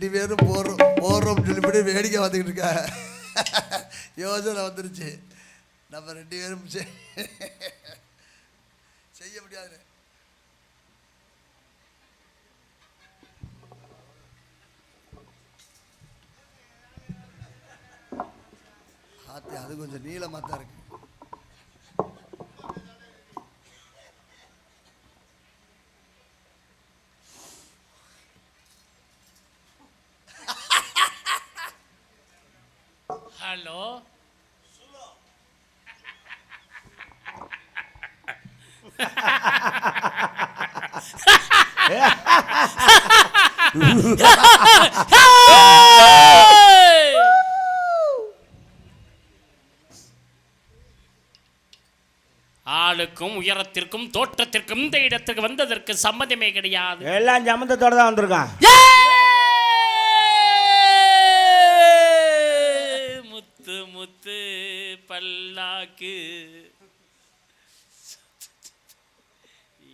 2 பேரும் போறோம் சொல்லிவிட்டு வேடிக்கை வந்துக்கிட்டு இருக்கா. யோசனை வந்துருச்சு. நம்ம 2 பேரும் செய்ய முடியாது. அது கொஞ்சம் நீளமாக தான் இருக்கு. ஹலோ, ஆளுக்கும் உயரத்திற்கும் தோற்றத்திற்கும் இந்த இடத்துக்கு வந்ததற்கு சம்மதமே கிடையாது. எல்லாம் சம்மந்தத்தோட தான் வந்திருக்கான். முத்து முத்து பல்லாக்கு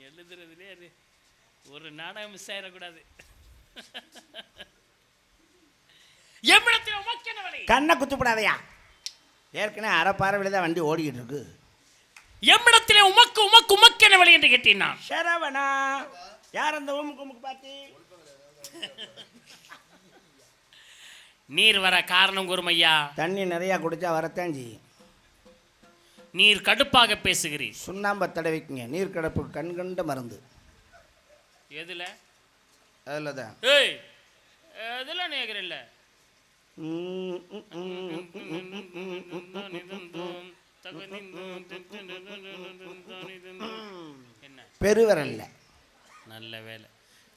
எழுதுறதுலே ஒரு நாடகம் மிஸ் ஆயிடக்கூடாது. கண்ணை குத்துப்படாதையா, ஏற்கனவே அரைப்பாறையில் தான் வண்டி ஓடிக்கிட்டு இருக்கு. எம்மிடத்திலே உமக்கு உமக்கு உமக்கென வழி என்று கேட்டீனா சரவணா, யார் அந்த உமக்கு உமக்கு பார்த்து நீர் வர காரணம் கூறுமையா. தண்ணி நிறையா குடிச்சா வரத்தான் செய்யும். நீர் கடுப்பாக பேசுகிறீர். சுண்ணாம்பை தடவிக்குங்க, நீர் கடப்பு கண்கண்ட மருந்து. எதுல? அதில் தான். ஏய், அதெல்லாம் நேக்கிறல்ல. என்ன பெருவரல்ல. நல்ல வேலை.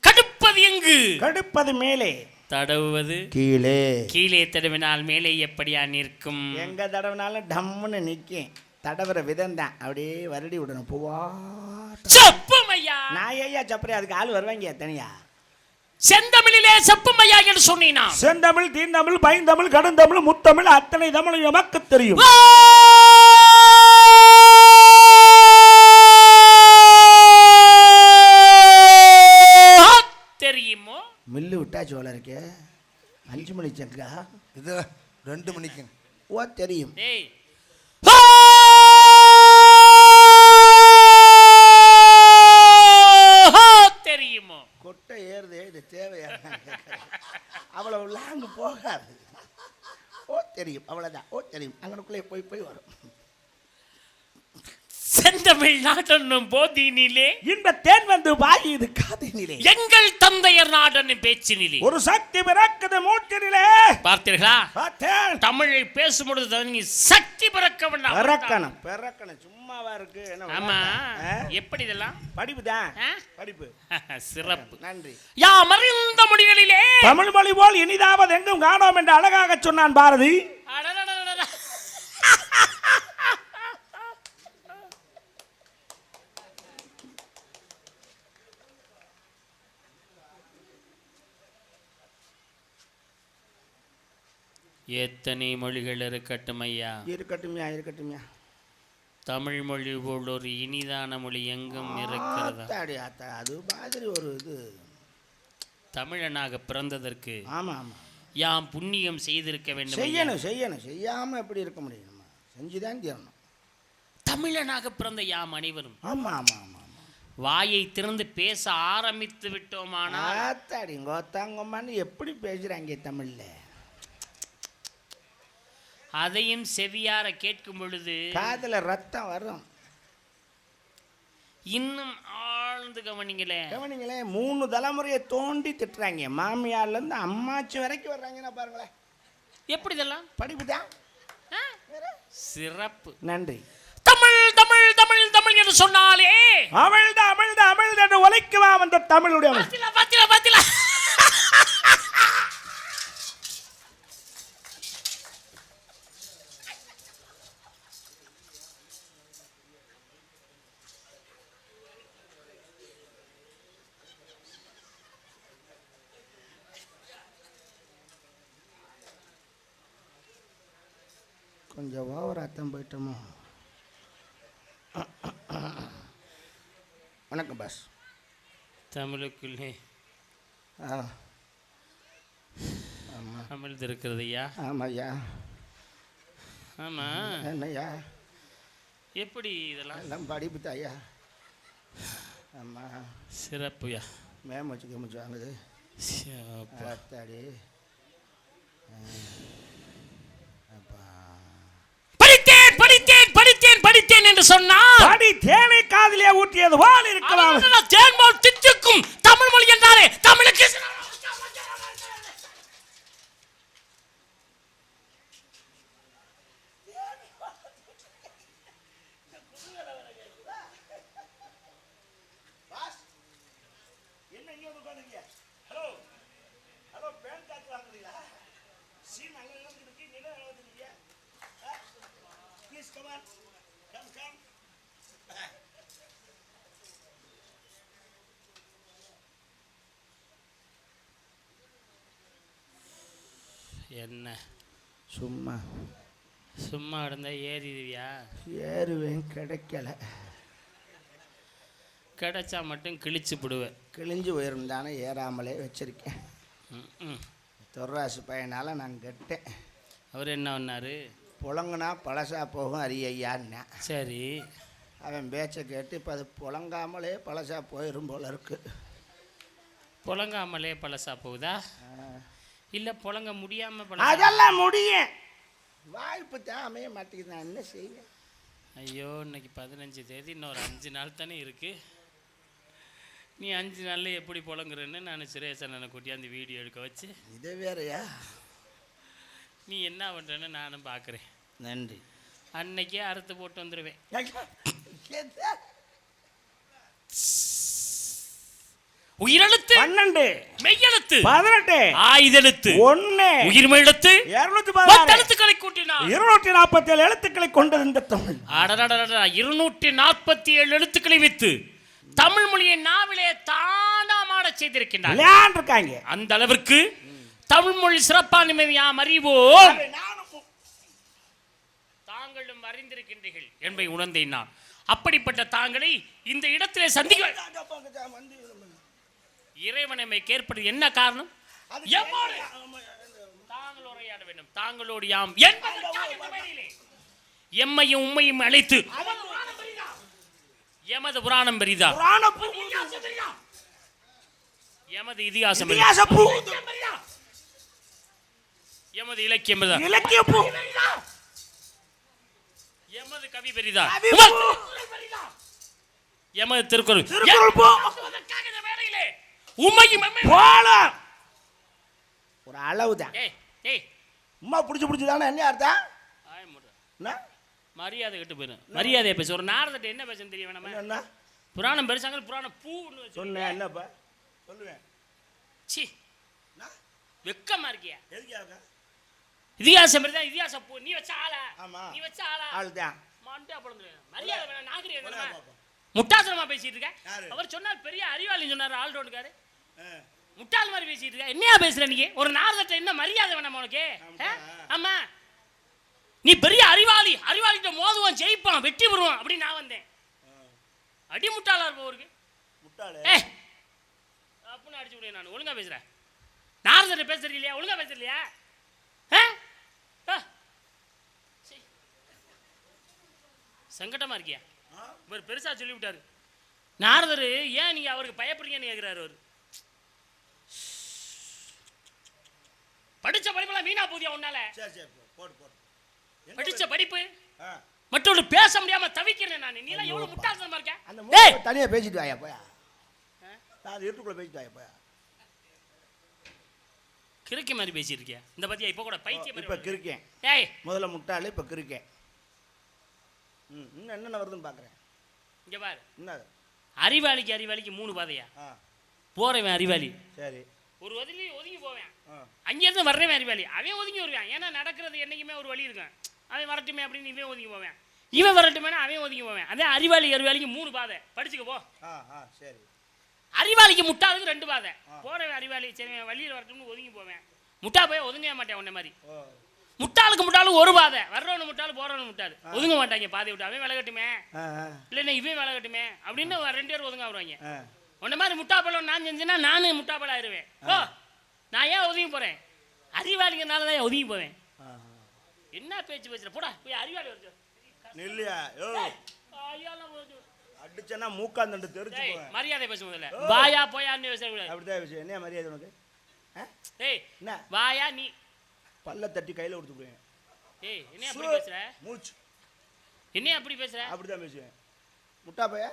கடுப்பது எங்கு? கடுப்பது மேலே, தடவுவது கீழே. கீழே தடவினால் மேலே எப்படியா நிற்கும்? எங்க தடவினாலும் டம்முன்னு நிற்கும். தடவுற விதம் தான், அப்படியே வருடி விடணும். பூவா செப்புமையா. நான் ஐயா சப்பரே, அதுக்கு ஆள் வருவாங்க தனியா. செந்தமிழிலே செப்புமையா என்று சொன்னீனா? செந்தமிழ், தீந்தமிழ், பைந்தமிழ், கடுந்தமிழ், முத்தமிழ், அத்தனை தமிழ் எமக்கு தெரியும். தெரியுமோ? மில்லு விட்டா சோழ இருக்கே. 5 மணி சங்கா, இது 2 மணிக்கு. ஓ தெரியும். தெரியுமோ? கொட்டை ஏறுதே, இது தேவையா? அவ்வளவு லாங்கு போகாது. ஓ தெரியும், அவ்வளவுதான். ஓ தெரியும், அங்கனுக்குள்ளே போய் போய் வரும். செந்தமிழ் நாடனும் போதினிலே இந்த தேன் வந்து வாயுது காதினிலே. எங்கள் தந்தையர் நாடனும் பேச்சினிலே ஒரு சக்தி பிறக்குது மூச்சினிலே. பார்த்தீர்களா? பார்த்தேன். தமிழை பேசும்பொழுது நீ சக்தி பிறக்க வேண்டாம். பிறக்கணும் பிறக்கணும், சும்மாவா இருக்கு. ஆமா, எப்படி இதெல்லாம்? படிப்பு தான், படிப்பு. சிறப்பு. நன்றி. யாம் அறிந்த மொழிகளிலே தமிழ் மொழி போல் இனிதாவது எங்கும் காணோம் என்று அழகாக சொன்னான் பாரதி. எத்தனை மொழிகள் இருக்கட்டும் ஐயா, இருக்கட்டும்யா, இருக்கட்டும்யா. தமிழ் மொழி போல் ஒரு இனிதான மொழி எங்கும் இருக்கிறதா? அது மாதிரி ஒரு இது. தமிழனாக பிறந்ததற்கு ஆமா ஆமா யாம் புண்ணியம் செய்திருக்க வேண்டும். செய்யணும் செய்யணும், செய்யாம எப்படி இருக்க முடியும்? செஞ்சுதான் தீரணும். தமிழனாக பிறந்த யாம் அனைவரும் ஆமா ஆமா ஆமா வாயை திறந்து பேச ஆரம்பித்து விட்டோமானால் ஆத்தாடி கோத்தாங்கம்மான்னு எப்படி பேசுறாங்க தமிழ்ல? அதையும் செவியார கேட்கும் பொழுது காதுல ரத்தம் வரும். இன்னும் ஆழ்ந்து கவனிங்களே. 3 தலைமுறையை தோண்டி திட்டுறாங்க. மாமியார்ல இருந்து அம்மாச்சி வரைக்கும் வர்றாங்கன்னா பாருங்களேன். எப்படி இதெல்லாம்? படிப்புதான். சிறப்பு. நன்றி. தமிழ் தமிழ் தமிழ் தமிழ் என்று சொன்னாலே அமிழ்த அமிழ்த அமிழ்த என்று ஒலிக்குவா அந்த தமிழுடைய. பாத்திலா பாத்திலா. கொஞ்சம் ஓவர் அர்த்தம் போயிட்டோமோ. வணக்கம் பாஸ். தமிழுக்குள்ளே அமிழ்ந்திருக்கிறது ஐயா. ஆமாய்யா. ஆமா, என்னய்யா? எப்படி இதெல்லாம்? எல்லாம் படிப்பு தாய்யா. ஆமாம், சிறப்புயா. மேமச்சு கமிச்சு வாங்குது. அத்தாடி. படித்தேன் படித்தேன் படித்தேன் படித்தேன் என்று சொன்னால் படி தேனை காதிலே ஊற்றியது போல் இருக்கலாம். தேன்மோல் தித்திக்கும் தமிழ் மொழி என்றாலே தமிழுக்கு என்ன சும்மா சும்மா இருந்தா ஏறிடுவியா? ஏறுவேன், கிடைக்கல. கிடைச்சா மட்டும் கிழிச்சு விடுவேன். கிழிஞ்சு உயர்ந்தானே ஏறாமலே வச்சிருக்கேன். தொர்ராசு பையனால் நான் கெட்டேன். அவர் என்ன பண்ணாரு? புழங்குனா பழசா போகும் அரியய்யான்னா. சரி, அவன் பேச்சை கேட்டு இப்போ அது புழங்காமலே பழசா போயிடும் போல இருக்கு. புழங்காமலே பழசா போகுதா? இல்லை புழங்க முடியாமல் அதெல்லாம் முடியும். வாய்ப்பு தான் அமைய மாட்டேங்குது, நான் என்ன செய்வேன்? ஐயோ, இன்னைக்கு 15 தேதி, இன்னொரு 5 நாள் தானே இருக்கு. நீ 5 நாளில் எப்படி புழங்குறேன்னு நான் சுரேசனை கூட்டியாந்து வீடியோ எடுக்க வச்சு. இது வேறையா? நீ என்ன பண்ணுறேன்னு நானும் பார்க்குறேன். நன்றி. அன்னைக்கே அறுத்து போட்டு வந்துடுவேன். உயிரெழுத்து 12 மெய்யெழுத்து 18 ஆயுதெழுத்து 1 உயிர்மெழுத்து 216 எழுத்துக்களை கூட்டினார். 247 எழுத்துக்களை கொண்டது இந்த தமிழ். 247 எழுத்துக்களை வைத்து தமிழ் மொழியை நாவிலே தாண்டமாட செய்திருக்கின்றார். இருக்காங்க. அந்த அளவிற்கு தமிழ் மொழி சிறப்பான யாம் அறிவோம், தாங்களும் அறிந்திருக்கின்றீர்கள் என்பதை உணர்ந்தேன் நான். அப்படிப்பட்ட தாங்களை இந்த இடத்திலே சந்திக்க இறைவனை கேட்பது என்ன காரணம்? தாங்கள் உரையாட வேண்டும். தாங்களோடு யாம் எம்மையும் உம்மையும் அழைத்து எமது புராணம் பெரிதா, எமது இதிகாசம் எமது இலக்கியம் எமது கவி பெரிதா, எமது திருக்குறள் ஒரு அளவுதான். உமா பிடிச்சி பிடிச்சி தானே என்ன அர்த்தம்? மரியாதை கட்டு போயிடும். மரியாதையை பேச ஒரு நாரதட்ட என்ன பேச தெரிய வேணாமா? என்ன புராணம் பெருசாங்க, புராணம் பூ சொன்னேன். என்னப்பா சொல்லுவேன்? சி வெக்கமா இருக்கியா? இதிகாசம் பெரிதா, இதிகாசம் பூ. நீ வச்ச ஆளா? நீ வச்ச ஆளா? ஆளுதான். மாண்டே பழந்து மரியாதை வேணாம். நாகரிகம் முட்டாசனமா பேசிட்டு இருக்க. அவர் சொன்னார் பெரிய அறிவாளி சொன்னார். ஆள் ரோடுக்காரு முட்டாள் மாதிரி பேசிட்டு இருக்க. என்னையா பேசுற நீ? ஒரு நாரதட்ட என்ன மரியாதை வேணாமா உனக்கு? ஆமா, நீ பெரிய அறிவாளி, அறிவாளிகிட்ட மோதுவான், ஜெயிப்பான், வெட்டி வருவான் அப்படின்னு நான் வந்தேன். அடி முட்டாளா இருப்பவருக்கு அப்படின்னு அடிச்சு விடுவேன் நான். ஒழுங்கா பேசுறேன். நாரதட்ட பேசுறது இல்லையா? ஒழுங்கா பேசுற இல்லையா? சங்கடமா இருக்கியா? இவர் பெருசா சொல்லி விட்டாரு. நாரதர் ஏன் நீங்க அவருக்கு பயப்படுறீங்கன்னு கேட்கிறாரு. அவர் படிச்ச படிப்பெல்லாம் வீணா போதியா உன்னால? படிச்ச படிப்பு மற்றொரு பேச முடியாம தவிக்கிறேன் நான். நீ எல்லாம் எவ்வளவு முட்டாள்தனமா இருக்க? தனியா பேசிட்டு வாயா போயா. நான் இருட்டுக்குள்ள பேசிட்டு வாயா போயா. கிறுக்கி மாதிரி பேசிட்டு இருக்கியா? இந்த பத்தியா இப்ப கூட பைத்தியம் இப்ப கிறுக்கேன். ஏய் முதல்ல முட்டாளு, இப்ப கிறுக்கேன். இன்னும் என்னென்ன வருதுன்னு பாக்குறேன். இங்க பாரு. என்ன அறிவாளிக்கு 3 பாதையா? போறவன் அறிவாளி. சரி. ஒரு ஒதுங்கி போவேன். அங்கேருந்து வர்றவன் அறிவாளி. அவன் ஒதுங்கி வருவான். ஏன்னா நடக்கிறது என்னைக்குமே ஒரு வழி இருக்கும். அவன் வரட்டுமே அப்படின்னு இவன் ஒதுங்கி போவேன். இவன் வரட்டுமேனா அவன் ஒதுங்கி போவேன். அதே அறிவாளிக்கு 3 பாதை. படிச்சுக்க போ. சரி. அறிவாளிக்கு முட்டாளுக்கு 2 பாதை. போறவன் அறிவாளி, சரி வழியில் வரட்டும்னு ஒதுங்கி போவேன். முட்டா போய் ஒதுங்க மாட்டேன் உன்ன மாதிரி. முட்டாளுக்கு 1 பாதை. வர்றவனு முட்டாளு, போறவனு முட்டாளு. ஒதுங்க மாட்டாங்க பாதை விட்டு. அவன் விலகட்டுமே இல்லைன்னா இவன் விலகட்டுமே அப்படின்னு 2 பேர் ஒதுங்க வருவாங்க. உன்ன மாதிரி முட்டாப்பழம் நான் செஞ்சேன்னா நானும் முட்டாப்பழம் ஆயிடுவேன். ஓ, நான் ஏன் ஒதுங்கி போறேன்? அறிவாளிங்கனால தான் ஒதுங்கி போவேன். என்ன பேச்சு பேசுற? போடா போய் அறிவாளி வருது. நில்லையா யோ ஐயாலாம் போச்சு. அடிச்சனா மூக்காந்தண்டு தெரிஞ்சு டேய் போவேன். மரியாதை பேச முதல்ல. வாயா போயான்னு பேசக்கூடாது. அப்படிதான் விஷயம். என்ன மரியாதை உனக்கு? டேய் என்ன வாயா நீ. பல்ல தட்டி கையில கொடுத்து போவேன். டேய் என்ன அப்படி பேசுற? மூச்சு என்ன அப்படி பேசுற? அப்படிதான் பேசுவேன். முட்டா பைய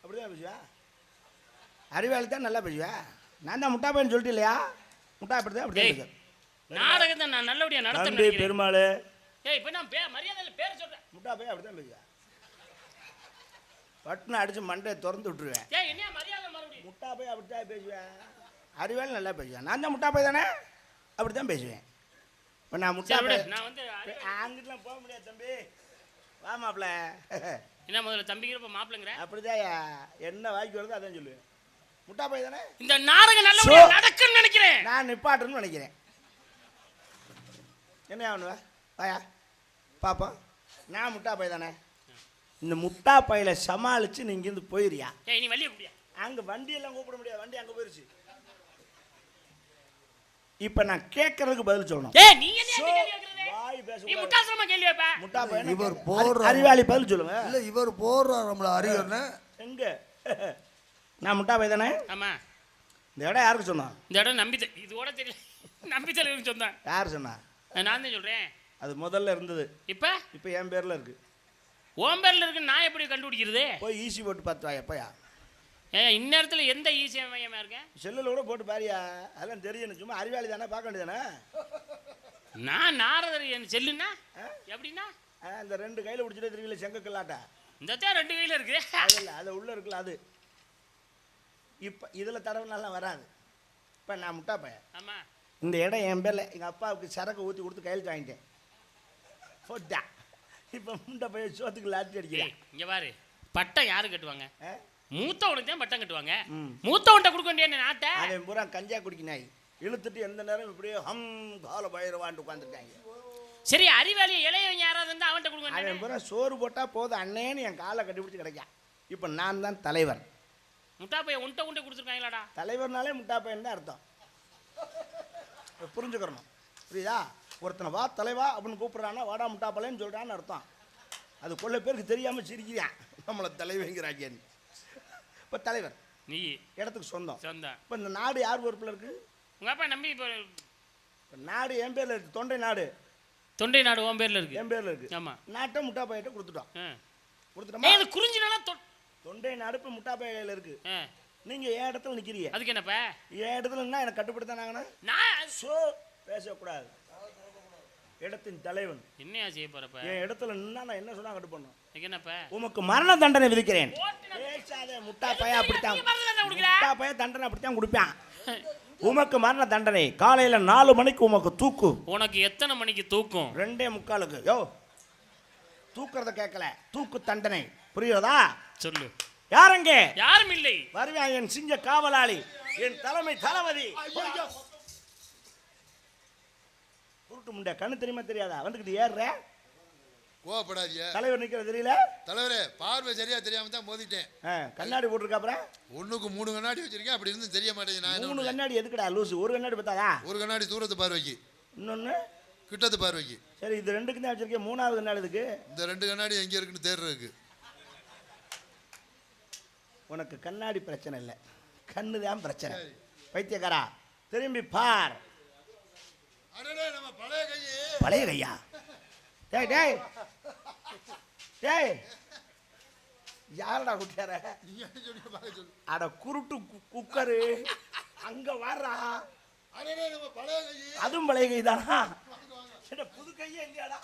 அப்படிதான் பேசுவேன். அறிவாளி தான் நல்லா பேசுவேன். நான் தான் முட்டா பையன்னு சொல்லிட்டு இல்லையா? முட்டா அப்படிதான் அப்படிதான் பேசுவேன். நாடகத்தை நான் நல்லபடியா நடத்த நன்றி நினைக்கிறேன். பெருமாள். ஏய் இப்போ நான் மரியாதையில பேர் சொல்றேன். முட்டா பைய அப்படிதான் பேசுவேன். பட்டுன்னு அடிச்சு மண்டையை திறந்து விட்டுருவேன். ஏய் என்ன மரியாதை மறுபடியும்? முட்டா பைய அப்படித்தான் பேசுவேன். அறிவாளி நல்லா பேசுவேன். நான் தான் முட்டா பைய தானே அப்படித்தான் பேசுவேன். இப்போ நான் முட்டா சரி பைய விடு, நான் வந்து அங்கிட்டலாம் போக முடியாது தம்பி. வா மாப்பிள்ள. என்ன முதல்ல தம்பிங்கிறப்ப மாப்பிள்ளைங்கிற? அப்படிதான் என்ன வாய்க்கு வருதோ அதான் சொல்லுவேன். முட்டா பைய தானே. இந்த நாடகம் நல்லபடியா நடக்கும்னு நினைக்கிறேன். நான் நிப்பாட்டுன்னு நினைக்கிறேன். என்ன ஆகணுவா வாயா பாப்பா. நான் முட்டா பைய தானே. இந்த முட்டா பையில சமாளிச்சு நீ இங்கிருந்து போயிரியா? ஏய் நீ வள்ளிய கூப்பிடியா? அங்கே வண்டியெல்லாம் கூப்பிட முடியாது. வண்டி அங்கே போயிருச்சு. இப்போ நான் கேட்கறதுக்கு பதில் சொல்லணும். ஏய் நீ என்ன கேள்வி கேக்குறது? வாய் பேச நீ முட்டாசமா கேள்வி வைப்ப. முட்டா பைய இவர் போடுற அறிவாளி பதில் சொல்லுங்க. இல்ல இவர் போடுறார் நம்மள அறிவர்னு. எங்க நான் முட்டா பைய தானே. ஆமா இந்த இடம் யாருக்கு சொன்னா? இந்த இடம் நம்பித்த இதோட தெரியல. நம்பித்தலைவருக்கு சொன்னேன். யார் சொன்னா? நான் தான் சொல்றேன். அது முதல்ல இருந்தது. இப்ப இப்போ என் பேர்ல இருக்கு. ஓம் பேர்ல இருக்கு. நான் எப்படி கண்டுபிடிக்கிறது? போய் ஈஸி போட்டு பார்த்து வா. எப்பயா ஏன் இந்நேரத்துல எந்த ஈஸியா மையமா இருக்கேன்? செல்லில் கூட போட்டு பாரியா. அதெல்லாம் தெரியும். சும்மா அறிவாளி தானே பார்க்க வேண்டியதானே. நான் நாரதர் என் செல்லுன்னா எப்படின்னா இந்த ரெண்டு கையில் பிடிச்சிட்டே தெரியல செங்கக்கல்லாட்டா. இந்த தான் ரெண்டு கையில இருக்கு. அது இல்லை அது உள்ளே இருக்குல்ல அது. இப்போ இதில் தடவைனாலாம் வராது. இப்போ நான் முட்டா பையன். ஆமா இந்த இடம் என் பேரில் எங்கள் அப்பாவுக்கு சரக்கு ஊற்றி கொடுத்து கையெழுத்து வாங்கிட்டேன். போட்டா இப்போ முட்டை பையன் சோத்துக்கு லாட்டி அடிக்கிறேன். இங்க பாரு பட்டம் யாரு கட்டுவாங்க? மூத்தவனுக்கு தான் பட்டம் கட்டுவாங்க. ம். மூத்தவன்ட்ட கொடுக்க வேண்டிய நாட்டை அவன் பூரா கஞ்சா குடிக்க நாய் இழுத்துட்டு எந்த நேரம் இப்படியே ஹம் கால பயிரவான்ட்டு உட்காந்துருக்காங்க. சரி அறிவாளி இளையவங்க யாராவது இருந்தா அவன்கிட்ட கொடுக்க வேண்டிய. அவன் பூரா சோறு போட்டால் போதும் அண்ணேன்னு என் காலை கட்டிப்பிடிச்சு கிடைக்கான். இப்போ நான் தான் தலைவர். முட்டா பையன் உன்ட்ட உண்டை கொடுத்துருக்காங்களாடா? தலைவர்னாலே முட்டா பையன் தான் அர்த்தம். புரிஞ்சுக்கிறணும். புரியுதா? ஒருத்தனை வா தலைவா அப்படின்னு கூப்பிட்றான்னா வாடா முட்டா பையன்னு சொல்கிறான்னு அர்த்தம். அது கொள்ள பேருக்கு தெரியாமல் சிரிக்கிறான் நம்மளை தலைவங்கிறாங்கன்னு. இப்போ தலைவர் நீ இடத்துக்கு சொந்தம். சொந்தம். இப்போ இந்த நாடு யார் பொறுப்பில் இருக்குது? உங்க அப்பா நம்பி இப்போ இப்போ நாடு என் பேரில் இருக்குது. தொண்டை நாடு தொண்டை நாடு உன் பேர்ல இருக்கு. என் பேரில் இருக்குது. ஆமா நாட்டை முட்டா பையிட்ட கொடுத்துட்டோம். ஏய் கொடுத்துட்டோமா? இது குறிஞ்சினால தொண்டை நாடு இப்போ முட்டா பையில இருக்குது. நீங்கள் என் இடத்துல நிற்கிறீங்க. அதுக்கு என்னப்பா? என் இடத்துல என்ன எனக்கு கட்டுப்படுத்தானாங்கண்ணா நான் ஸோ பேசக்கூடாது. இடத்தின் தலைவன் என்னையா செய்ய போறப்ப? என் இடத்துல நின்னா நான் என்ன சொன்னா கட்டு பண்ணும். இதுக்கு என்னப்பா? உமக்கு மரண தண்டனை விதிக்கிறேன். ஓட்டுன பேசாத முட்டா பைய அப்படித்தான். நீ மரண தண்டனை கொடுக்குற? முட்டா பைய தண்டனை அப்படித்தான் கொடுப்பான். உமக்கு மரண தண்டனை காலையில 4 மணிக்கு உமக்கு தூக்கு. உனக்கு எத்தனை மணிக்கு தூக்கும்? 2:45. யோ தூக்குறத கேட்கல. தூக்கு தண்டனை புரியுறதா? சொல்லு. யாரங்க? யாரும் இல்லை. வருவான் என் சிங்க காவலாளி, என் தலைமை தளபதி. உருட்டு முண்டை கண்ணு தெரியுமா தெரியாதா? வந்துக்கிட்டு ஏறுற. கோவப்படாதீங்க தலைவர் நிற்கிற தெரியல. தலைவரே. பார்வை சரியா தெரியாம தான் மோதிட்டேன். கண்ணாடி போட்டிருக்காப்புற. ஒண்ணுக்கு 3 கண்ணாடி வச்சிருக்கேன். அப்படி இருந்து தெரிய மாட்டேங்குது. நான் 3 கண்ணாடி எதுக்குடா லூசு? ஒரு கண்ணாடி பார்த்தாதா? ஒரு கண்ணாடி தூரத்து பார்வைக்கு, இன்னொன்னு கிட்டத்து பார்வைக்கு. சரி இது 2க்கு தான் வச்சிருக்கேன். 3வது கண்ணாடி இதுக்கு. இந்த 2 கண்ணாடி எங்க இருக்குன்னு தேடுறதுக்கு. உனக்கு கண்ணாடி பிரச்சனை இல்லை, கண்ணு தான் பிரச்சனை. பைத்தியக்காரா திரும்பி பார். நம்ம பழைய கையே. பழைய கையா? டேய் டேய் டேய் யாரடா குட்டியார? அட குருட்டு குக்கரு அங்க வாரா. நம்ம பழைய கையே. அதுவும் பழைய கை தானா? புது கையே இல்லையாடா?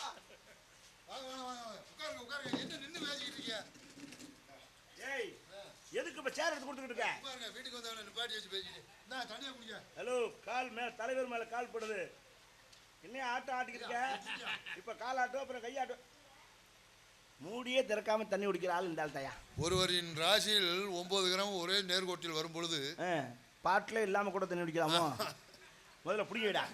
உட்காருங்க. என்ன நின்னு பேசிக்கிட்டு இருக்கீங்க? ஏய் எதுக்கு இப்ப சேர் எடுத்து கொடுத்துக்கிட்டு இருக்க? உட்காருங்க. வீட்டுக்கு வந்தவன நிப்பாட்டி வச்சு பேசிட்டு. நான் தனியா குடிங்க. ஹலோ கால் மேல தலைவர் மேல கால் படுது. என்ன ஆட்டம் ஆட்டிக்கிட்டு இருக்க? இப்ப கால் ஆட்டம் அப்புறம் கையாட்டம். மூடியே திறக்காம தண்ணி குடிக்கிற ஆள் இந்த ஆள் தாயா. ஒருவரின் ராசியில் 9 கிராம் ஒரே நேர்கோட்டில் வரும் பொழுது பாட்டிலே இல்லாம கூட தண்ணி குடிக்கலாமோ? முதல்ல பிடிக்கடா.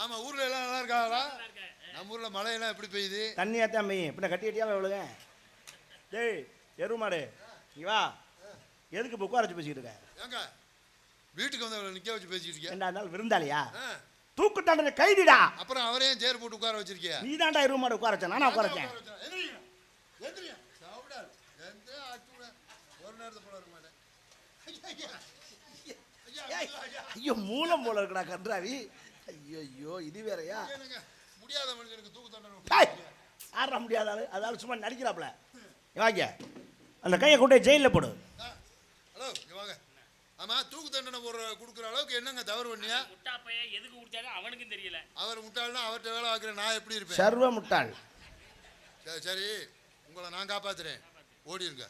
ஆமா ஊர்ல எல்லாம் நல்லா இருக்காங்களா? நம்ம ஊர்ல மழையெல்லாம் எப்படி பெய்யுது? தண்ணியா தான் பெய்யும். இப்ப கட்டி கட்டியாம எவ்வளவு? டேய் எருமாடு இங்க வா. எதுக்கு இப்போ உட்கார வச்சு பேசிக்கிட்டு இருக்க? ஏங்க வீட்டுக்கு வந்து நிக்க வச்சு பேசிட்டு இருக்கியா? ரெண்டா நாள் விருந்தாளியா? ஆ. தூக்கு தண்டனை கைதிடா. அப்புறம் அவரையும் சேர் போட்டு உட்கார வச்சிருக்கியா? நீ தான்டா இருமாடு உட்கார வச்ச, நானா உட்கார வச்சேன்? ஐயோ மூலம் போல இருக்குடா கன்றாவி. ஐயோ ஐயோ இது வேறயா? முடியாத மனுஷனுக்கு தூக்கு தண்டனை டேய், ஆடுற முடியாத ஆளு, அதால சும்மா நடிக்கிறாப்ல. வாங்க அந்த கையை கொண்டு போய் ஜெயிலில் போடு. ஹலோ வாங்க. ஆமா, தூக்கு தண்டனை கொடுக்குற அளவுக்கு என்னங்க தவறு பண்ணியா? முட்டா பையன் எதுக்கு குடிச்சாங்க அவனுக்கும் தெரியல. அவர் முட்டாள்னா அவர்கிட்ட வேலை பார்க்குறேன், நான் எப்படி இருப்பேன்? சர்வ முட்டாள். சரி சரி, உங்களை நான் காப்பாத்துறேன், ஓடிருங்க.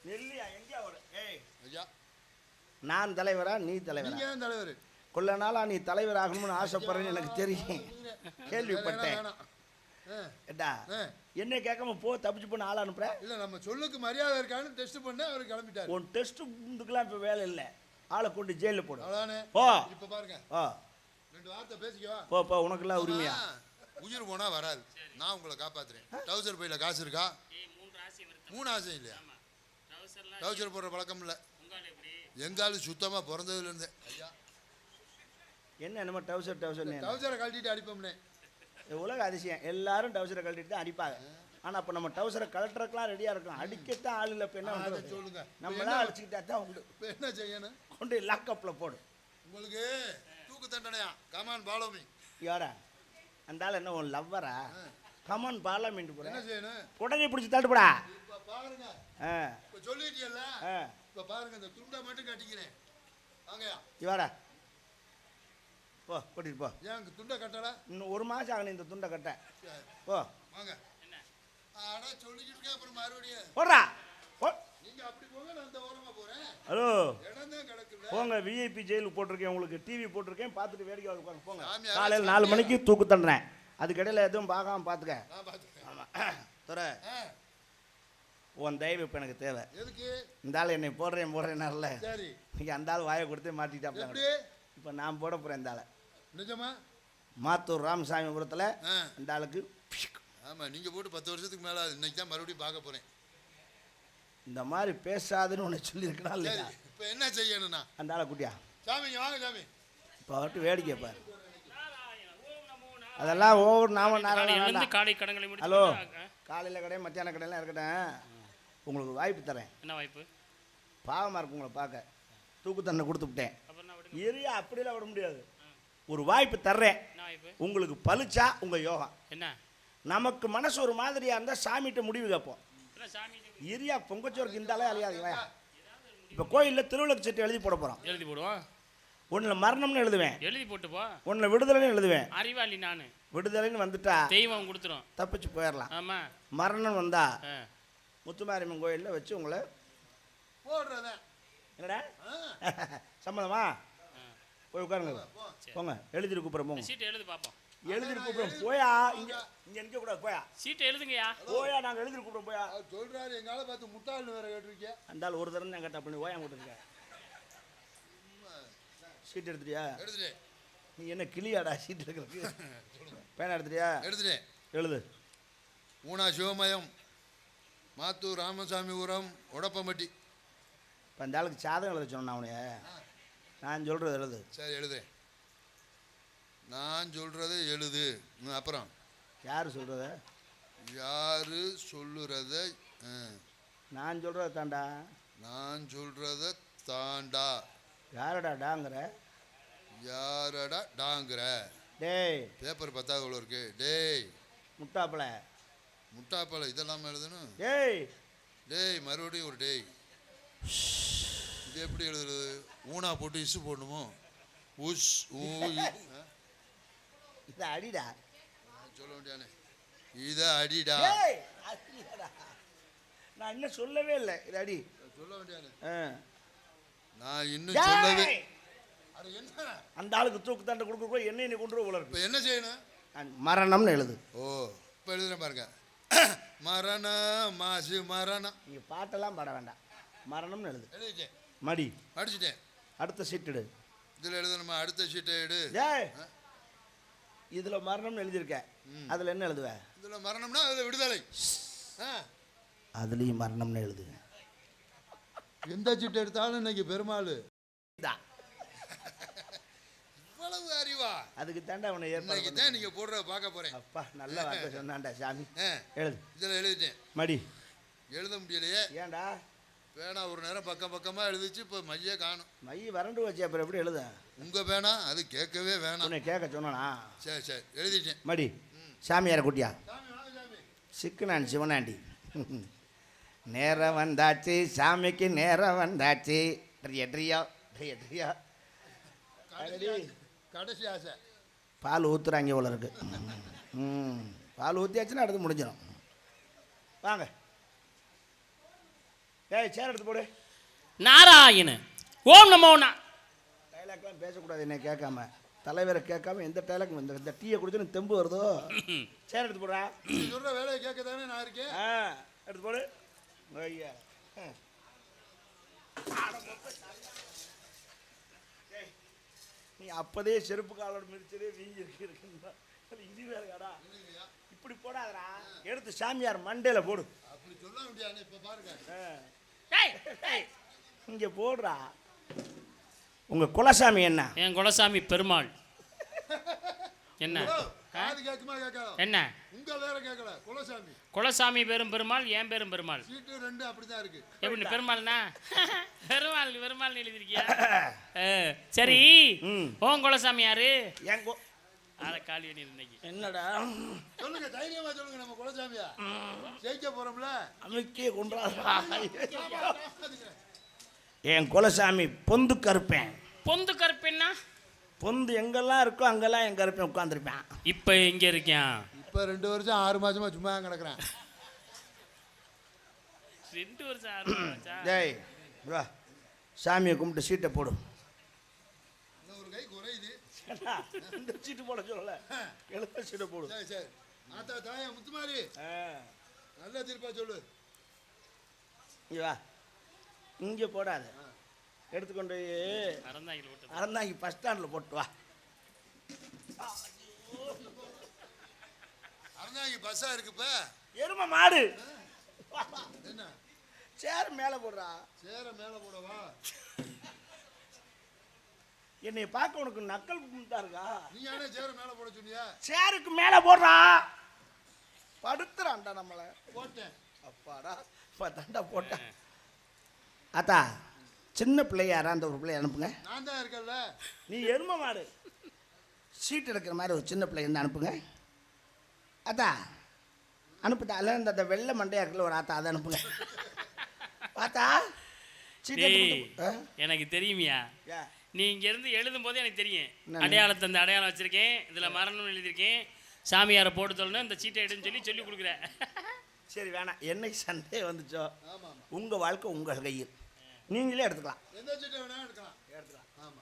நெல்லியா எங்கேயா ஒரு ஏய் ஐயா, நான் தலைவரா நீ தலைவரா? நீங்க ஏன் தலைவர்? கொள்ள நாளா நீ தலைவர் ஆகணும்னு ஆசைப்படுறேன்னு எனக்கு தெரியும், கேள்விப்பட்டேன். ஏட்டா என்ன கேட்காம போ, தப்பிச்சு பண்ண ஆள் அனுப்புற? இல்ல, நம்ம சொல்லுக்கு மரியாதை இருக்கான்னு டெஸ்ட் பண்ண அவர் கிளம்பிட்டார். உன் டெஸ்ட் இதுக்கெல்லாம் இப்போ வேலை இல்லை, ஆளை கொண்டு ஜெயிலில் போடு. அதானே போ. இப்ப பாருங்க, ஓ ரெண்டு வார்த்தை பேசிக்கவா? போ போ, உனக்கெல்லாம் உரிமையா? உயிர் போனா வராது, நான் உங்களை காப்பாத்துறேன். டவுசர் பையில காசு இருக்கா? ஏய் 3 ராசி வருது. 3 ஆசை இல்லையா? ஆமா. ட்ரவுசர்லாம் டவுசர் போடுற பழக்கம் இல்ல உங்கால எப்படி? எங்காலும் சுத்தமா பிறந்ததுல இருந்தே. ஐயா, என்ன என்னமோ டவுசர் டவுசர் டவுசரை கழட்டிட்டு அடிப்போம்னே. உலக அதிசயம், எல்லாரும் டவுசரை கழட்டிட்டு தான் அடிப்பாங்க. ஆனால் இப்போ நம்ம டவுசரை கலட்டுறதுக்குலாம் ரெடியாக இருக்கும், அடிக்கத்தான் ஆள் இல்லை. இப்போ என்ன அதை பண்ணுறது? சொல்லுங்க. நம்மளாம் அடிச்சுக்கிட்டா தான் உண்டு. இப்ப என்ன செய்யணும்? கொண்டு லாக்கப்பில் போடு. உங்களுக்கு தூக்கு தண்டனையா? Come on follow me. யாரா அந்த ஆள்? என்ன உன் லவ்வரா? கமான் பார்லமெண்ட் போட என்ன செய்யணும்? உடனே பிடிச்சி தட்டுப்படா. இப்ப பாருங்க, ஆ இப்ப சொல்லிட்டீங்கல்ல, ஆ இப்ப பாருங்க, இந்த துண்டை மட்டும் கட்டிக்கிறேன். வாங்கயா. இவாடா போ, கூட்டிட்டு போ. ஏன் துண்டை கட்டல? இன்னும் 1 மாதம் ஆகணும் இந்த துண்டை கட்ட. போ வாங்க. ஆனா சொல்லிக்கிட்டு இருக்கேன், அப்புறம் மறுபடியும் போடுறா. போ. நீங்க அப்படி போங்க, நான் இந்த ஓரமா போறேன். ஹலோ இடம் தான் கிடக்குல்ல. போங்க, விஐபி ஜெயிலுக்கு போட்டிருக்கேன், உங்களுக்கு டிவி போட்டிருக்கேன், பார்த்துட்டு வேடிக்கை உட்காந்து போங்க. சாமியாரா, காலையில் 4 மணிக்கு தூக்கு தண்டுறேன், அதுக்கிடையில் எதுவும் பார்க்காம பார்த்துக்க. நான் பாத்துக்கிறேன். ஆமாம் துறை, உன் தயவு இப்போ எனக்கு தேவை. எதுக்கு? இந்த ஆள் என்னை போடுறேன்னால சரி, இன்னைக்கு அந்த ஆள் வாயை கொடுத்து மாட்டிட்டாப்ல. எப்படி? இப்போ நான் போட போகிறேன் இந்த ஆளை. நிஜமா? மாத்தூர் ராமசாமிபுரத்தில் ஆ. இந்த ஆளுக்கு ஆமா, நீங்க போட்டு 10 வருஷத்துக்கு மேல ஆகுது. இன்னைக்கு தான் மறுபடியும் பார்க்க போறேன். இந்த மாதிரி பேசாதுன்னு உன்னை சொல்லியிருக்கா சரி, இல்லையா? இப்ப என்ன செய்யணும்னா? அந்த ஆளை குட்டியா சாமி இங்க வாங்க. சாமி இப்போ அவர்கிட்ட வேடிக்கை பாரு. அதெல்லாம் ஒவ்வொரு நாம எழுந்து காலை கடங்களை முடிச்சு. ஹலோ, காலையில் கடை மத்தியான கடையெல்லாம் இருக்கட்டும், உங்களுக்கு வாய்ப்பு தரேன். என்ன வாய்ப்பு? பாவமாக இருக்கு உங்களை பார்க்க, தூக்கு தண்டனை கொடுத்து விட்டேன். அப்புறம் என்ன விடுங்க? எரியா அப்படிலாம் விட முடியாது. ஒரு வாய்ப்பு தர்றேன், என்ன வாய்ப்பு? உங்களுக்கு பலிச்சா உங்கள் யோகம். என்ன? நமக்கு மனசு ஒரு மாதிரியாக இருந்தால் சாமிகிட்ட முடிவு கேட்போம். என்ன சாமி எரியா பொங்கச்சோருக்கு இருந்தாலே அழியாதீங்க. இப்போ கோயிலில் திருவிளக்கு சீட்டு எழுதி போட போகிறோம். எழுதி போடுவோம். ஒன்றில் மரணம்னு எழுதுவேன், எழுதி போட்டு போ. ஒன்றில் விடுதலைன்னு எழுதுவேன். அறிவாளி நானு. விடுதலைன்னு வந்துட்டா தெய்வம் கொடுத்துரும். தப்பிச்சு போயிடலாம். ஆமா. மரணம் வந்தா ஆ. முத்துமாரியம்மன் கோயிலில் வச்சு உங்களை போடுறத. என்னடா சம்மதமா? போய் உட்காருங்க, போங்க, எழுதிட்டு கூப்பிட்றேன் போங்க. சீட்டை எழுதி பார்ப்போம். எழுதிட்டு கூப்பிட்றோம் போயா. இங்கே இங்கே நிற்க கூடாது, போயா சீட்டை எழுதுங்கய்யா. போயா, நாங்கள் எழுதிட்டு கூப்பிட்றோம் போயா. அவர் சொல்றாரு, எங்கால பார்த்து முட்டாள்னு வேற கேட்டிருக்கீங்க. அந்த ஆள் ஒரு தரம் தான் கேட்டா பண்ணி ஓயா போட்டுருக்க. சீட் எடுத்துட்டியா? எடுத்துட்டேன். நீ என்ன கிளியாடா சீட் எடுக்கிறதுக்கு? பேனா எடுத்துட்டியா? எடுத்துட்டேன். எழுது. ஊனா சிவமயம், மாத்தூர் ராமசாமிபுரம், உடப்பம்பட்டி. இப்போ அந்த ஆளுக்கு சாதகம் எழுத சொன்னேன் அவனைய. நான் சொல்கிறது எழுது. சரி, எழுதுறேன். நான் சொல்றதை எழுது. அப்புறம் யார் சொல்கிறத? யாரு சொல்லுறத? நான் சொல்கிறத தாண்டா. நான் சொல்றத தாண்டா. யாரடா டாங்கிற? யாரடா டாங்கிற? டேய் பேப்பர் 10வது எவ்வளோ இருக்கு? டேய் முட்டாப்பள, முட்டாப்பழ இதெல்லாம் எழுதணும். டேய் டேய் மறுபடியும் ஒரு டேய். இது எப்படி எழுதுறது? ஊனா போட்டு இசு போடணுமோ? உஷ் ஊ இதை அடிடா. சொல்ல வேண்டியானே, இதை அடிடா. டேய் அடிடா. நான் இன்னும் சொல்லவே இல்லை, இதை அடி. சொல்ல வேண்டியானே, ஆ. நான் இன்னும் சொல்லவே. டேய், அது என்ன? அந்த ஆளுக்கு தூக்கு தண்டை கொடுக்குறப்போ என்ன நீ கொண்டு போல இப்போ இருக்கு. என்ன செய்யணும்? மரணம்னு எழுது. ஓ, இப்போ எழுதுறேன் பாருங்க. மரண மாசு மரணம். நீங்கள் பாட்டெல்லாம் பாட வேண்டாம், மரணம்னு எழுது. எழுதிட்டேன். மடி அடிச்சிட்டேன். அடுத்த சீட் எடு. இதில் எழுதணுமா? அடுத்த ஷீட்டை எடு. ஏய் இதில் மரணம்னு எழுதியிருக்க, அதில் என்ன எழுதுவ? இதில் மரணம்னா அதில் விடுதலை. அதுலேயும் மரணம்னு எழுது. எந்த சீட்டை எடுத்தாலும் இன்னைக்கு பெருமாள். வா. அதுக்கு தாண்டா அவனை ஏற்பாடு இன்னைக்கு தான் நீங்க போடுறத பார்க்க போறேன். அப்பா நல்ல வார்த்தை சொன்னான்டா சாமி. எழுது. இதில் எழுதிட்டேன். மடி. எழுத முடியலையே. ஏன்டா? பேனா ஒரு நேரம் பக்கமா எழுதிச்சு, இப்போ மையே காணும். மை வறண்டு வச்சு அப்புறம் எப்படி எழுத? உங்க பேனா அது கேட்கவே வேணாம். உன்னை கேட்க சொன்னானா? சரி எழுதிட்டேன். மடி. சாமியார குட்டியா? சாமி வாங்க சாமி. சிக்குனான் சிவனாண்டி. நேரம் வந்தாச்சு சாமிக்கு, நேரம் வந்தாச்சு. கடைசி ஆசை. பால் ஊத்துறாங்க இவ்வளோ இருக்கு. பால் ஊற்றியாச்சுன்னா அடுத்து முடிஞ்சிடும். வாங்க. ஏய் சேர் எடுத்து போடு. நாராயண ஓம் நமோ. டைலாக்லாம் பேசக்கூடாது என்ன கேட்காம, தலைவரை கேட்காம எந்த டைலாக் இந்த டீயை குடிச்சு தெம்பு வருதோ. சேர் எடுத்து போடுறா. சொல்ற வேலையை கேட்க தானே நான் இருக்கேன். எடுத்து போடு. ஐயா நீ அப்பதே செருப்பு காலோட மிதிச்சதே வீங்கி இருக்குன்னா இது வேறடா. இப்படி போடாதடா. எடுத்து சாமியார் மண்டையில போடு. அப்படி சொல்ல முடியாது. இப்ப பாருங்க. இங்க போடுறா. உங்க குலசாமி என்ன? என் குலசாமி பெருமாள். என்ன காது கேக்குமா கேட்கலாம். என்ன உங்க வேற கேட்கல. குலசாமி. குலசாமி பேரும் பெருமாள், என் பேரும் பெருமாள். சீட்டு ரெண்டு அப்படிதான் இருக்கு. எப்படி பெருமாள்னா பெருமாள் எழுதிருக்கியா? சரி, ஓன் குலசாமி யாரு? எங்கோ அத காலி பண்ணி இன்னைக்கு. என்னடா சொல்லுங்க, தைரியமா சொல்லுங்க. நம்ம குலசாமியா ஜெயிக்க போறோம்ல. அமைக்கே கொண்டாடா. என் குலசாமி பொந்து கருப்பேன். பொந்து கருப்பேன்னா பொந்து எங்கெல்லாம் இருக்கோ அங்கெல்லாம் என் கருப்பேன் உட்காந்துருப்பேன். இப்ப எங்க இருக்கேன்? இப்ப 2 வருஷம் 6 மாசமா சும்மா கிடக்குறேன். 2 வருஷம் 6 மாசம். டேய் வா, சாமியை கும்பிட்டு சீட்டை போடு. ஒரு கை குறையுது. இந்த சீட்டு போட சொல்லல, எழுத சீட்டை போடு. சரி ஆத்தா தாயா முத்துமாரி நல்லா திருப்பா சொல்லு. இங்க வா. இங்கே போடாத, எடுத்துக்கொண்டு அறந்தாங்கி பஸ் ஸ்டாண்டில் போட்டு வா. அறந்தாங்கி பஸ்ஸா இருக்குப்ப. எருமை மாடு. என்ன சேர் மேலே போடுறா. சேர மேலே போடவா? என்னை பார்க்க உனக்கு நக்கல் தான் இருக்கா? நீ ஏன்னா சேர மேலே போட சொன்னியா? சேருக்கு மேலே போடுறா. படுத்துறான்டா நம்மளை. போட்டேன். அப்பாடா இப்போ தாண்டா போட்டேன். அத்தா சின்ன பிள்ளைய யாரா ஒரு பிள்ளைய அனுப்புங்க. நான் தான் இருக்கேன்ல. நீ எருமை மாடு. சீட் எடுக்கிற மாதிரி ஒரு சின்ன பிள்ளை இருந்தால் அனுப்புங்க. அத்தா அனுப்புதா. இல்லை இந்த வெள்ளை மண்டையா இருக்குல்ல ஒரு ஆத்தா, அதை அனுப்புங்க. பார்த்தா எனக்கு தெரியுமியா, நீ இங்க இருந்து எழுதும் போது எனக்கு தெரியும். அடையாளத்தை அந்த அடையாளம் வச்சிருக்கேன், இதுல மரணம் எழுதியிருக்கேன், சாமியாரை போட்டு சொல்லணும், இந்த சீட்டை எடுன்னு சொல்லி கொடுக்குறேன். சரி வேணாம், என்னைக்கு சண்டே வந்துச்சோ உங்க வாழ்க்கை உங்க கையில், நீங்களே எடுத்துக்கலாம். எந்த சீட்டை வேணா எடுக்கலாம். ஆமா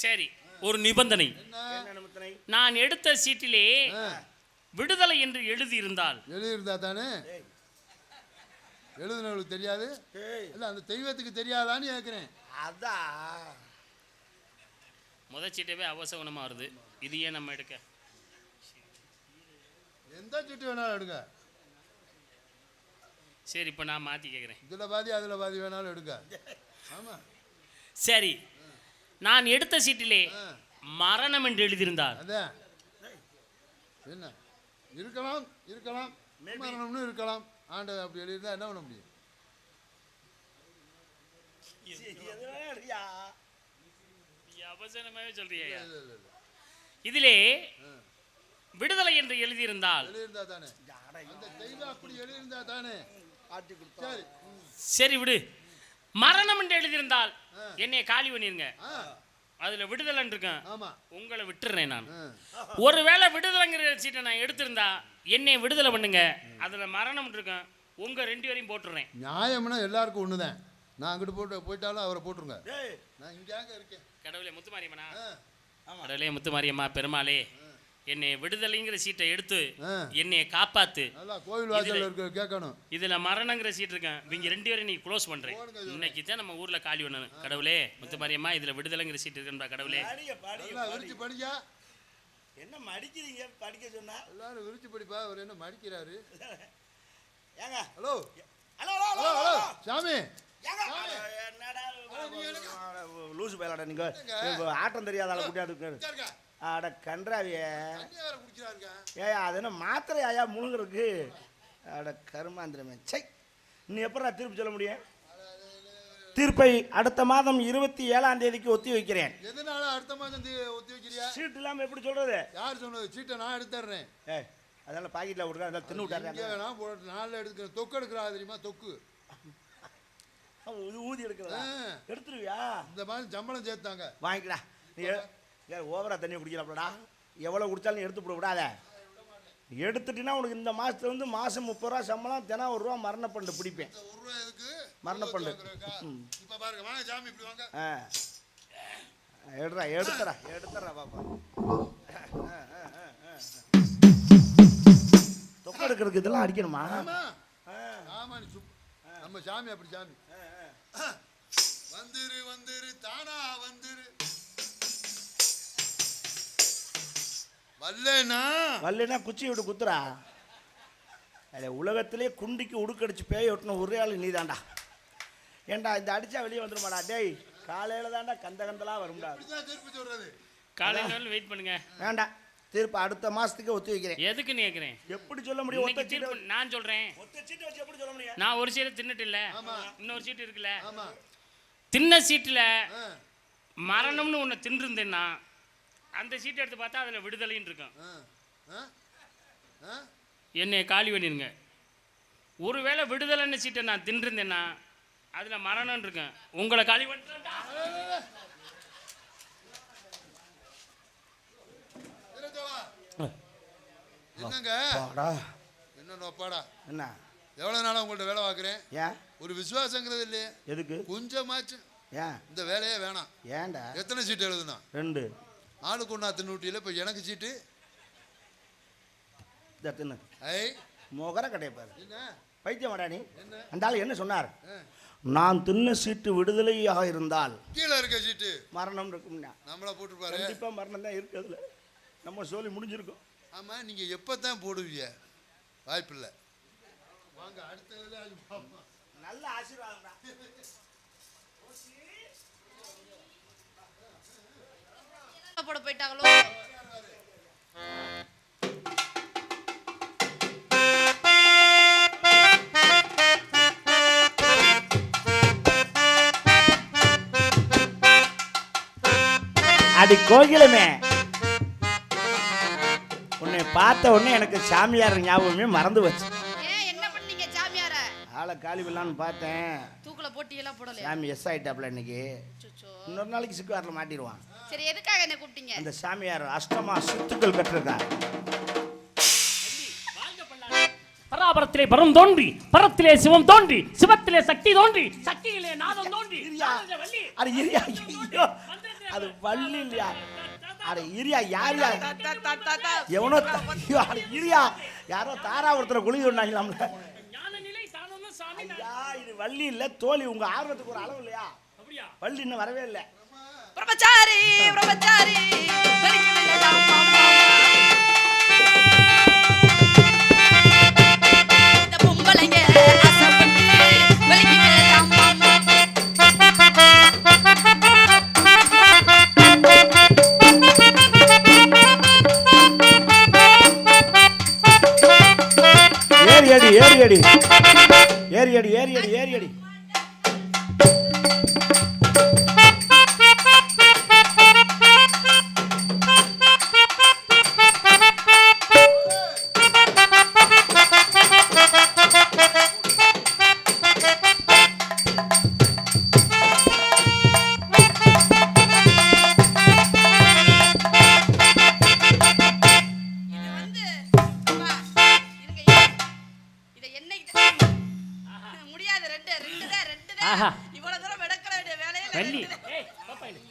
சரி, ஒரு நிபந்தனை. என்ன நிபந்தனை? நான் எடுத்த சீட்டிலே விடுதலை என்று எழுதியிருந்தால். எழுதியிருந்தா தானே எழுதுனவங்களுக்கு தெரியாது. இல்ல அந்த தெய்வத்துக்கு தெரியாதான்னு கேட்கிறேன். அதான் முதல் சீட்டவே அவசகுணமா வருது, இது ஏன் நம்ம எடுக்க? எந்த சீட்டு வேணாலும் எடுங்க. சரி, இப்போ நான் மாற்றி கேட்குறேன். இதில் பாதி அதில் பாதி வேணாலும் எடுங்க. ஆமாம் சரி, நான் எடுத்த சீட்டிலே மரணம் என்று எழுதியிருந்தால். அதான் என்ன இருக்கலாம், இருக்கலாம், மரணம்னு இருக்கலாம். ஆண்டவன் அப்படி எழுதியிருந்தா என்ன பண்ண முடியும்? அவசரமாவே சொல்றியா? இதிலே விடுதலை என்று எழுதியிருந்தால். எழுதியிருந்தா தானே அந்த தெய்வம் அப்படி எழுதியிருந்தா தானே. சரி சரி விடு. மரணம் என்று எழுதியிருந்தால் என்னை காலி பண்ணிருங்க, அதுல விடுதலை இருக்கேன். ஆமா, உங்களை விட்டுறேன் நான். ஒருவேளை விடுதலைங்கிற சீட்டை நான் எடுத்திருந்தா என்னை விடுதலை பண்ணுங்க, அதுல மரணம் இருக்கேன், உங்க 2 பேரையும் போட்டுறேன். நியாயம்னா எல்லாருக்கும் ஒண்ணுதான். நான் அங்கிட்டு போயிட்டாலும் அவரை போட்டுருங்க. நான் இங்க இருக்கேன். கடவுளே முத்துமாரியம்மனா, கடவுளே முத்துமாரியம்மா, பெருமாளே, என்னை விடுதலைங்கிற சீட்டை எடுத்து என்னை காப்பாத்து. கோவில் வாசல்ல இருக்க கேட்கணும். இதுல மரணங்கிற சீட் இருக்கேன், இவங்க 2 பேரும் நீ க்ளோஸ் பண்றேன். இன்னைக்கு தான் நம்ம ஊர்ல காலி பண்ணணும். கடவுளே முத்துமாரியம்மா, இதுல விடுதலைங்கிற சீட் இருக்குன்றா. கடவுளே விரிச்சு படிக்க. என்ன மடிக்கிறீங்க? படிக்க சொன்னா எல்லாரும் விரிச்சு படிப்பா. அவர் என்ன மடிக்கிறாரு? ஏங்க ஹலோ ஹலோ ஹலோ ஹலோ சாமி, லூசு பயலாட நீங்க ஆட்டம் தெரியாத கூட்டியாடு அட கன்றாவிய ஏயா அது என்ன மாத்திரை ஆயா முழுங்குறதுக்கு அட கருமாந்திரமே சை நீ எப்படா தீர்ப்பு சொல்ல முடியும் தீர்ப்பை அடுத்த மாதம் 27ஆம் தேதிக்கு ஒத்தி வைக்கிறேன் எதனால அடுத்த மாதம் ஒத்தி வைக்கிறியா சீட் இல்லாம எப்படி சொல்றது யார் சொன்னது சீட்டை நான் எடுத்துறேன் ஏய் அதெல்லாம் பாக்கெட்ல விடுறேன் அதெல்லாம் தின்னு விட்டாரு நான் போட்டு நாளில் எடுக்கிறேன் தொக்கு எடுக்கிறா தெரியுமா தொக்கு ஊதி எடுக்கிறதா எடுத்துருவியா இந்த மாதிரி சம்பளம் சேர்த்தாங்க வாங்கிக்கடா நீ ஓவரா தண்ணி குடிக்கலாம்டா எவ்வளோ குடிச்சாலும் எடுத்து போட விடாத எடுத்துட்டீங்கன்னா உனக்கு இந்த மாதத்துல வந்து மாதம் 30 ரூபா சம்பளம் தினம் 1 ரூபா மரணப்பண்டு பிடிப்பேன் மரணப்பண்டு இப்போ பாருங்க வாங்க சாமி இப்படி வாங்க எடுத்துறா பாப்பா தொக்கை எடுக்கிறதுக்கு இதெல்லாம் அடிக்கணுமா ஆமா நம்ம சாமி அப்படி சாமி வந்துரு வந்துரு தானா வந்துரு வல்லேனா குச்சி விட்டு குத்துறா உலகத்திலே குண்டிக்கு உடுக்கடிச்சு பேய் ஒட்டின ஒரே ஆள் நீ தாண்டா ஏண்டா இந்த அடிச்சா வெளியே வந்துருமாடா டேய் காலையில தாண்டா கந்தலா வரும்டா காலையில வெயிட் பண்ணுங்க வேண்டாம் தீர்ப்பு அடுத்த மாசத்துக்கு ஒத்தி வைக்கிறேன் எதுக்கு நீ கேக்குறேன் எப்படி சொல்ல முடியும் நான் சொல்றேன் ஒத்த சீட்டை வச்சு எப்படி சொல்ல முடியும் நான் ஒரு சீட்டை தின்னுட்டு இல்ல இன்னொரு சீட்டு இருக்குல்ல தின்ன சீட்டுல மரணம்னு ஒன்னு தின்றுந்தேன்னா அந்த சீட்டை எடுத்து பார்த்தா அதில் விடுதலைன்னு இருக்கும் என்னை காலி பண்ணிருங்க ஒருவேளை விடுதலைன்னு சீட்டை நான் தின்றுந்தேன்னா அதில் மரணம் இருக்கேன் உங்களை காலி பண்ணிட்டா என்னங்க என்ன எவ்வளவு நாளா உங்கள்ட்ட வேலை பார்க்குறேன் ஏன் ஒரு விசுவாசங்கிறது இல்லையே எதுக்கு கொஞ்சமாச்சு ஏன் இந்த வேலையே வேணாம் ஏன்டா எத்தனை சீட்டு எழுதுனா 2 ஆளுக்கு ஒன்றா தின்னுட்டியில் இப்போ எனக்கு சீட்டு தின்னு ஐ முகர கடையப்பாரு என்ன பைத்தியம் வாடா நீ அந்த ஆள் என்ன சொன்னார் நான் தின்ன சீட்டு விடுதலையாக இருந்தால் கீழே இருக்க சீட்டு மரணம் இருக்கும்னா நம்மள போட்டுருப்பாரு கண்டிப்பா மரணம் தான் இருக்குதுல நம்ம சொல்லி முடிஞ்சிருக்கோம் ஆமா நீங்க எப்பதான் போடுவீங்க வாய்ப்பில்லை வாங்க அடுத்த நல்ல ஆசீர்வாதம் போட போயிட்டாங்களோ அடி கோகிலமே உன்னை பார்த்த உடனே எனக்கு சாமியார் ஞாபகமே மறந்து வச்சு என்ன பண்ணீங்க சாமியார ஆளை காலி விடலான்னு பார்த்தேன் தூக்குல போட்டி எல்லாம் போடல சாமி எஸ் ஆயிட்டாப்ல இன்னைக்கு இன்னொரு நாளைக்கு சிக்குவாரில் மாட்டிடுவான் சரி எதுக்காக என்ன கூப்பிட்டீங்க அந்த சாமியார் அஷ்டமா சித்துக்கள் கட்டிருக்கா பராபரத்திலே பரம் தோன்றி பரத்திலே சிவம் தோன்றி சிவத்திலே சக்தி தோன்றி சக்தியிலே நாதம் தோன்றி அது இரியா அது வள்ளி இல்லையா அட இரியா யார் எவனோ இரியா யாரோ தாராபுரத்துல குழி சொன்னாங்களாம்ல இது வள்ளி இல்ல தோழி உங்க ஆர்வத்துக்கு ஒரு அளவு இல்லையா வள்ளி இன்னும் வரவே இல்லை பிரம்மச்சாரி பிரம்மச்சாரி இந்த பொம்பளைங்க ஆசைப்பட்டு வலிக்குதெல்லாம் ஏறி அடி ஏறி அடி ஏறி அடி ஏறி அடி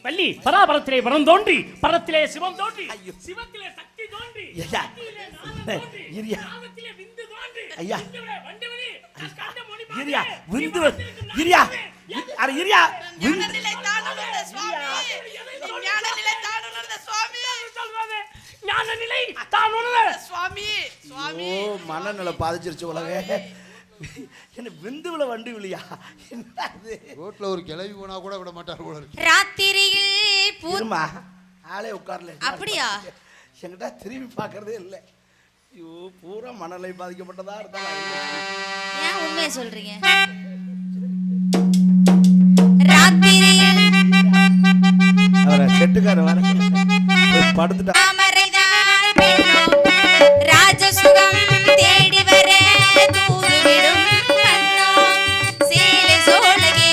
வள்ளி பராபரத்திலே பரம் தோன்றி பரத்திலே சிவம் தோன்றி சிவத்திலே சக்தி தோன்றி நாதத்திலே விந்து தோன்றி ஐயா வண்டவனே இரியா விந்து இரியா அட இரியா ஞானநிலை தானுணர்ந்த சுவாமி ஞானநிலை தானுணர்ந்த சுவாமி சொல்வானே ஞானநிலை தானுணர்ந்த சுவாமி சுவாமி ஓ மனநிலை பாதிச்சிருச்சு உலகே என்ன விந்துவில் வண்டி விழியா என்ன அது ரோட்ல ஒரு கிளவி போனா கூட விட மாட்டார் போல இருக்கு. ராத்திரியில் இருமா ஆளே உட்கார்ல அப்படியா? என்கிட்ட திரும்பி பார்க்கறதே இல்லை. ஐயோ பூரா மனநிலை பாதிக்கப்பட்டதா இருந்தாலும் ஏன் உண்மையை சொல்றீங்க? ராத்திரியில் அவரை செட்டுக்கார வர படுத்துட்டா தாமரைதான் பெண்ணும் ராஜசுகம் தேடி வர தூதுவிடும் கண்ணோம் சேலை சோழகே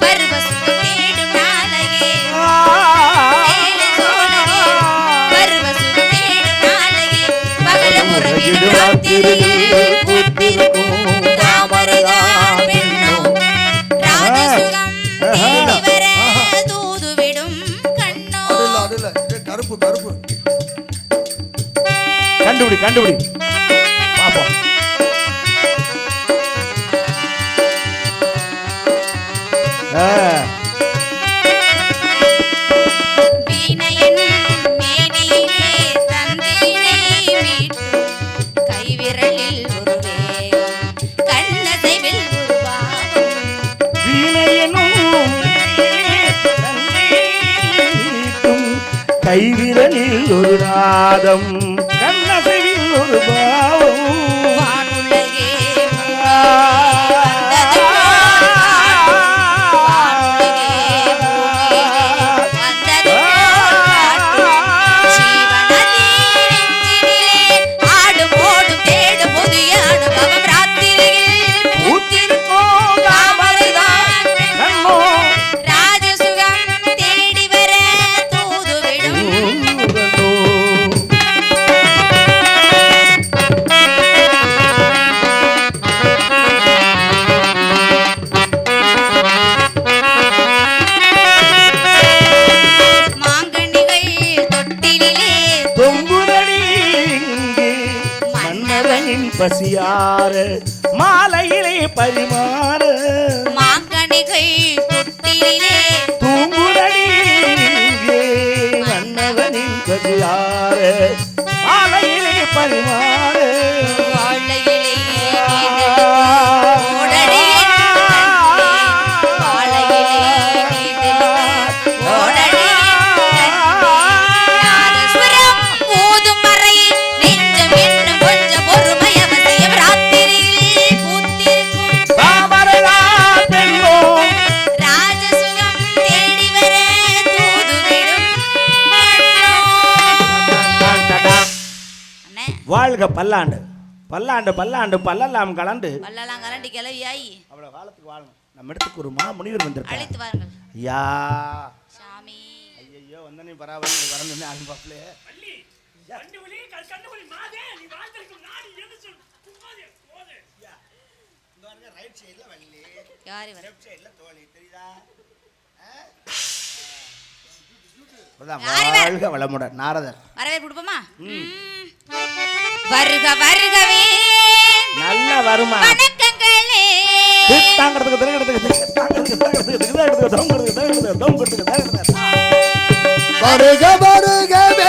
பருவசுகம் தேடும் நாளகே சேலை சோழகே பருவசுகம் தேடும் நாளகே பகல முறையிடும் ராத்திரியில் பூத்திருக்கும் தாமரைதான் பெண்ணும் ராஜசுகம் தேடி வர தூதுவிடும் கண்ணோம். அதுல கருப்பு கருப்பு கண்டுபிடி பாப்போம். வீணையின் மேனியிலே தந்தினை மீட்டும் கைவிரலில் ஒரு வேகம் கண்ணசைவில் ஒரு பாவம் கைவிரலில் ஒரு நாதம் கண்ணசைவில் ஒரு பாவம் வானுலகே வந்தது வானுலகே வந்தது ஜீவநதி நெஞ்சினிலே ஆடும் ஓடும் தேடும் புதிய அனுபவம் ராத்திரியில் பூத்திருக்கும் தாமரைதான் கண்ணோ ராஜசுகம் தேடி வர தூதுவிடும் மாங்கனிகள் தொட்டிலே தொங்குதடி இங்கே மன்னவனின் பசியார மாலையிலே பரிமாற மாங்கனிகள் தொட்டிலே தூங்குதடி இங்கே மன்னவனின் பசியார மாலையிலே பரிமாற வாழையிலே ஓடடி வாழையிலே ஓடடி நாதஸ்வரம் ஊதும் வரை நெஞ்சம் இன்னும் கொஞ்சம் பொறுமை அவசியம் ராத்திரியில் பூத்திருக்கும் தாமரைதான் பெண்ணோ ராஜசுகம் தேடி வர தூதுவிடும் அண்ணே வாழ்க பல்லாண்டு பல்லாண்டு பல்லாண்டு பல்லெல்லாம் கலந்து வள்ளலாம் கரண்டி கிளவியாயி அவ்வளோ காலத்துக்கு வாழணும். நம்ம இடத்துக்கு ஒரு முனிவர் வந்திருக்காரு. அழைத்து வாருங்கள் ஐயா சாமி. ஐயோ வந்த நீ பராபரி வரணுமே அனுப்பாப்லே யார் இவர்? வாழ்க வளமுடன் நாரதர் வரவே கொடுப்போமா? வருக வருகவே நல்ல வருமா வணக்கங்களே வருக வருகவே